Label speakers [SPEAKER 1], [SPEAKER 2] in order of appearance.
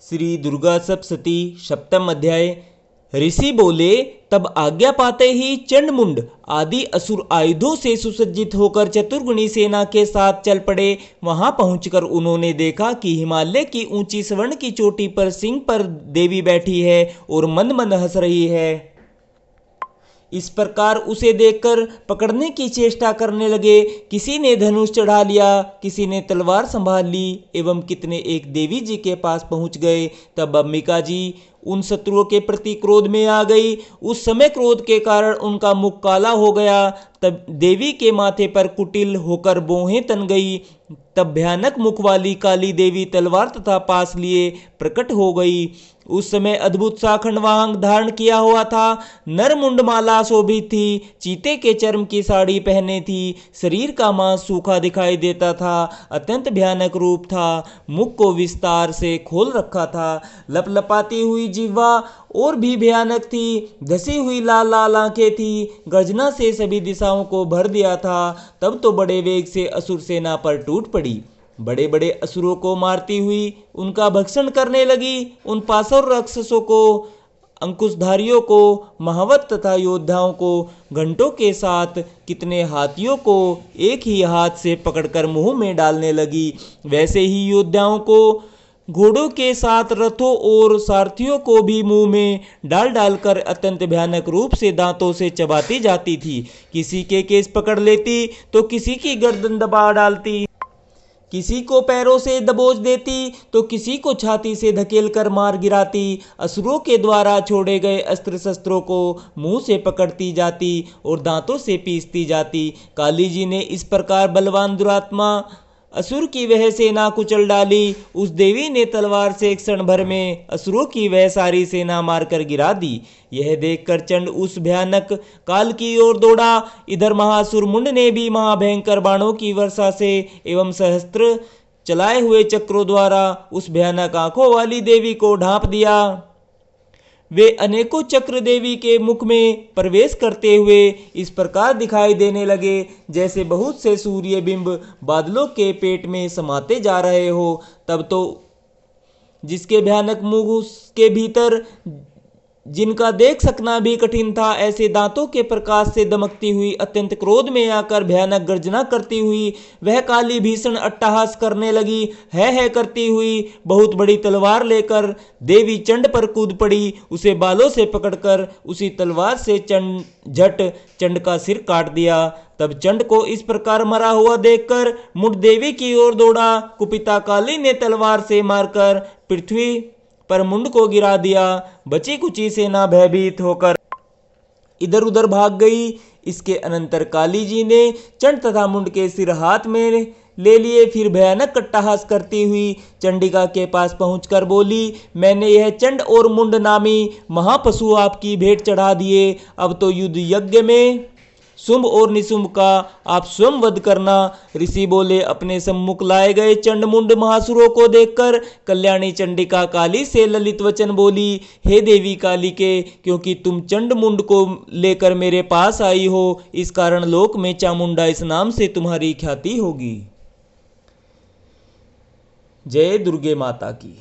[SPEAKER 1] श्री दुर्गा सप्तशती सप्तम अध्याय। ऋषि बोले, तब आज्ञा पाते ही चंडमुंड आदि असुर आयुधों से सुसज्जित होकर चतुर्गुणी सेना के साथ चल पड़े। वहां पहुंचकर उन्होंने देखा कि हिमालय की ऊंची स्वर्ण की चोटी पर सिंह पर देवी बैठी है और मंद मंद हंस रही है। इस प्रकार उसे देखकर पकड़ने की चेष्टा करने लगे। किसी ने धनुष चढ़ा लिया, किसी ने तलवार संभाल ली एवं कितने एक देवी जी के पास पहुंच गए। तब अंबिका जी उन शत्रुओं के प्रति क्रोध में आ गई। उस समय क्रोध के कारण उनका मुख काला हो गया। तब देवी के माथे पर कुटिल होकर बोहें तन गई। तब भयानक मुख वाली काली देवी तलवार तथा पास लिए प्रकट हो गई। उस समय अद्भुत सा खंडवांग धारण किया हुआ था। नर मुंडमाला शोभित थी। चीते के चर्म की साड़ी पहने थी। शरीर का मांस सूखा दिखाई देता था। अत्यंत भयानक रूप था। मुख को विस्तार से खोल रखा था। लपलपाती हुई जिह्वा और भी भयानक थी। घसी हुई लाल लाल आंखें थी। गर्जना से सभी दिशाओं को भर दिया था। तब तो बड़े वेग से असुर सेना पर टूट पड़ी। बड़े बड़े असुरों को मारती हुई उनका भक्षण करने लगी। उन पासुर राक्षसों को, अंकुशधारियों को, महावत तथा योद्धाओं को, घंटों के साथ कितने हाथियों को एक ही हाथ से पकड़कर मुंह में डालने लगी। वैसे ही योद्धाओं को, घोड़ों के साथ रथों और सारथियों को भी मुंह में डाल डालकर अत्यंत भयानक रूप से दांतों से चबाती जाती थी। किसी के केस पकड़ लेती तो किसी की गर्दन दबा डालती, किसी को पैरों से दबोच देती तो किसी को छाती से धकेल कर मार गिराती। असुरों के द्वारा छोड़े गए अस्त्र शस्त्रों को मुंह से पकड़ती जाती और दांतों से पीसती जाती। काली जी ने इस प्रकार बलवान दुरात्मा असुर की वह सेना कुचल डाली। उस देवी ने तलवार से एक क्षण भर में असुरों की वह सारी सेना मारकर गिरा दी। यह देखकर चंड उस भयानक काल की ओर दौड़ा। इधर महासुर मुंड ने भी महाभयंकर बाणों की वर्षा से एवं सहस्त्र चलाए हुए चक्रों द्वारा उस भयानक आंखों वाली देवी को ढांप दिया। वे अनेकों चक्र देवी के मुख में प्रवेश करते हुए इस प्रकार दिखाई देने लगे जैसे बहुत से सूर्य बिंब बादलों के पेट में समाते जा रहे हो। तब तो जिसके भयानक मुंह के भीतर जिनका देख सकना भी कठिन था, ऐसे दांतों के प्रकाश से दमकती हुई अत्यंत क्रोध में आकर भयानक गर्जना करती हुई वह काली भीषण अट्टहास करने लगी। है करती हुई बहुत बड़ी तलवार लेकर देवी चंड पर कूद पड़ी। उसे बालों से पकड़कर उसी तलवार से चंड का सिर काट दिया। तब चंड को इस प्रकार मरा हुआ देखकर मुंड देवी की ओर दौड़ा। कुपिता काली ने तलवार से मारकर पृथ्वी पर मुंड को गिरा दिया। बची कुची सेना भयभीत होकर इधर उधर भाग गई। इसके अनंतर काली जी ने चंड तथा मुंड के सिर हाथ में ले लिए। फिर भयानक अट्टहास करती हुई चंडिका के पास पहुंचकर बोली, मैंने यह चंड और मुंड नामी महापशु आपकी भेंट चढ़ा दिए। अब तो युद्ध यज्ञ में शुंभ और निशुंभ का आप स्वयं वध करना। ऋषि बोले, अपने सम्मुख लाए गए चंड मुंड महासुरों को देखकर कल्याणी चंडिका काली से ललित वचन बोली, हे देवी काली के, क्योंकि तुम चंड मुंड को लेकर मेरे पास आई हो, इस कारण लोक में चामुंडा इस नाम से तुम्हारी ख्याति होगी। जय दुर्गे माता की।